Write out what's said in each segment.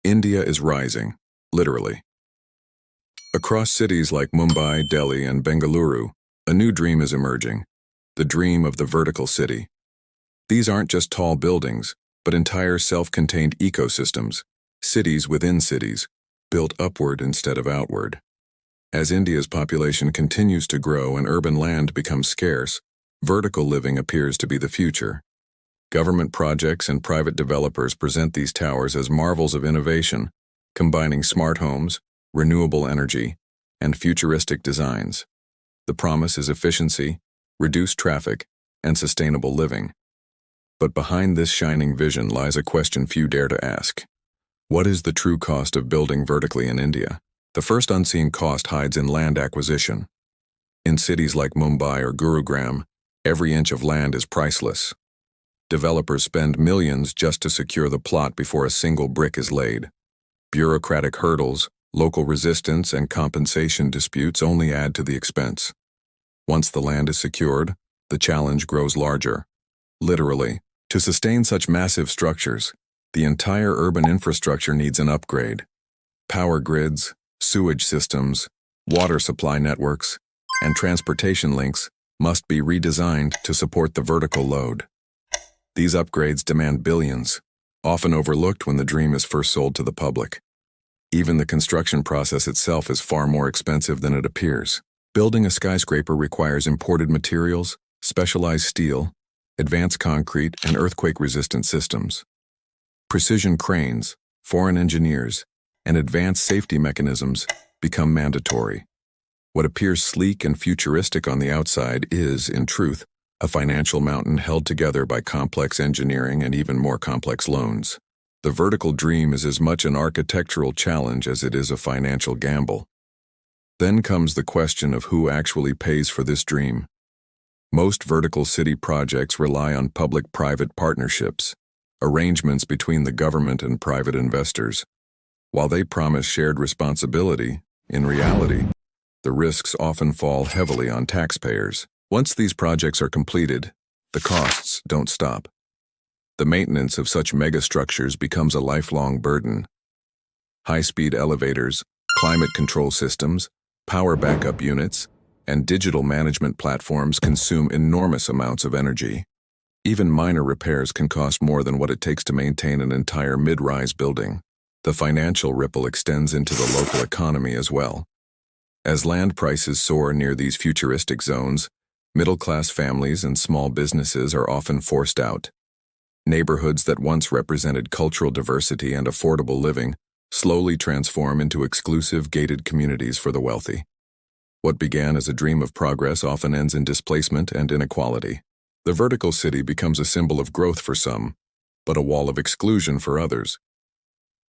India is rising, literally. Across cities like Mumbai, Delhi, and Bengaluru, a new dream is emerging, the dream of the vertical city. These aren't just tall buildings, but entire self-contained ecosystems, cities within cities, built upward instead of outward. As India's population continues to grow and urban land becomes scarce, vertical living appears to be the future. Government projects and private developers present these towers as marvels of innovation, combining smart homes, renewable energy, and futuristic designs. The promise is efficiency, reduced traffic, and sustainable living. But behind this shining vision lies a question few dare to ask. What is the true cost of building vertically in India? The first unseen cost hides in land acquisition. In cities like Mumbai or Gurugram, every inch of land is priceless. Developers spend millions just to secure the plot before a single brick is laid. Bureaucratic hurdles, local resistance, and compensation disputes only add to the expense. Once the land is secured, the challenge grows larger. Literally, to sustain such massive structures, the entire urban infrastructure needs an upgrade. Power grids, sewage systems, water supply networks, and transportation links must be redesigned to support the vertical load. These upgrades demand billions, often overlooked when the dream is first sold to the public. Even the construction process itself is far more expensive than it appears. Building a skyscraper requires imported materials, specialized steel, advanced concrete, and earthquake-resistant systems. Precision cranes, foreign engineers, and advanced safety mechanisms become mandatory. What appears sleek and futuristic on the outside is, in truth, a financial mountain held together by complex engineering and even more complex loans. The vertical dream is as much an architectural challenge as it is a financial gamble. Then comes the question of who actually pays for this dream. Most vertical city projects rely on public-private partnerships, arrangements between the government and private investors. While they promise shared responsibility, in reality, the risks often fall heavily on taxpayers. Once these projects are completed, the costs don't stop. The maintenance of such megastructures becomes a lifelong burden. High-speed elevators, climate control systems, power backup units, and digital management platforms consume enormous amounts of energy. Even minor repairs can cost more than what it takes to maintain an entire mid-rise building. The financial ripple extends into the local economy as well. As land prices soar near these futuristic zones, middle-class families and small businesses are often forced out. Neighborhoods that once represented cultural diversity and affordable living slowly transform into exclusive gated communities for the wealthy. What began as a dream of progress often ends in displacement and inequality. The vertical city becomes a symbol of growth for some, but a wall of exclusion for others.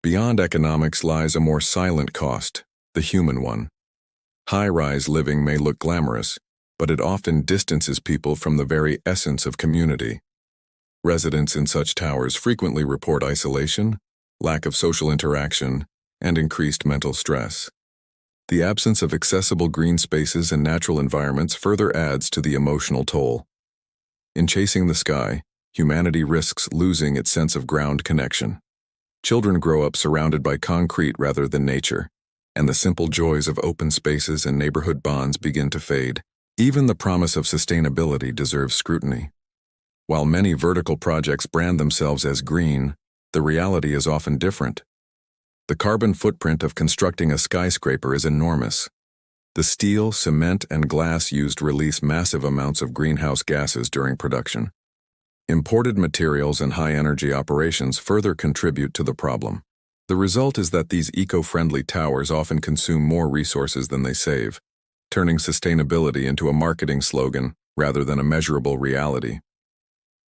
Beyond economics lies a more silent cost, the human one. High-rise living may look glamorous, but it often distances people from the very essence of community. Residents in such towers frequently report isolation, lack of social interaction, and increased mental stress. The absence of accessible green spaces and natural environments further adds to the emotional toll. In chasing the sky, humanity risks losing its sense of ground connection. Children grow up surrounded by concrete rather than nature, and the simple joys of open spaces and neighborhood bonds begin to fade. Even the promise of sustainability deserves scrutiny. While many vertical projects brand themselves as green, the reality is often different. The carbon footprint of constructing a skyscraper is enormous. The steel, cement, and glass used release massive amounts of greenhouse gases during production. Imported materials and high-energy operations further contribute to the problem. The result is that these eco-friendly towers often consume more resources than they save, turning sustainability into a marketing slogan rather than a measurable reality.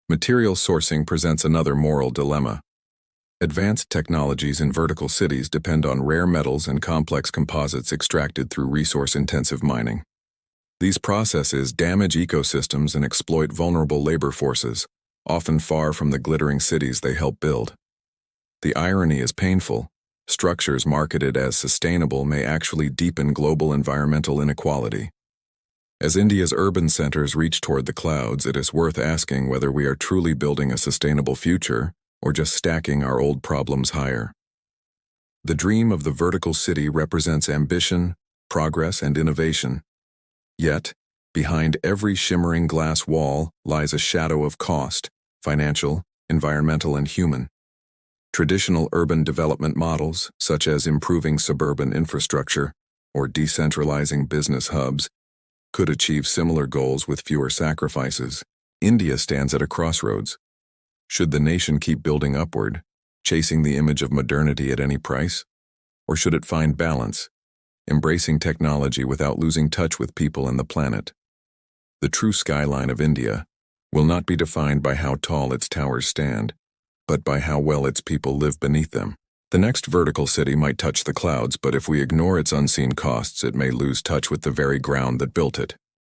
Material sourcing presents another moral dilemma. Advanced technologies in vertical cities depend on rare metals and complex composites extracted through resource-intensive mining. These processes damage ecosystems and exploit vulnerable labor forces, often far from the glittering cities they help build. The irony is painful. Structures marketed as sustainable may actually deepen global environmental inequality. As India's urban centers reach toward the clouds, it is worth asking whether we are truly building a sustainable future or just stacking our old problems higher. The dream of the vertical city represents ambition, progress, and innovation. Yet, behind every shimmering glass wall lies a shadow of cost, financial, environmental, and human. Traditional urban development models, such as improving suburban infrastructure or decentralizing business hubs, could achieve similar goals with fewer sacrifices. India stands at a crossroads. Should the nation keep building upward, chasing the image of modernity at any price? Or should it find balance, embracing technology without losing touch with people and the planet? The true skyline of India will not be defined by how tall its towers stand, but by how well its people live beneath them. The next vertical city might touch the clouds, but if we ignore its unseen costs, it may lose touch with the very ground that built it.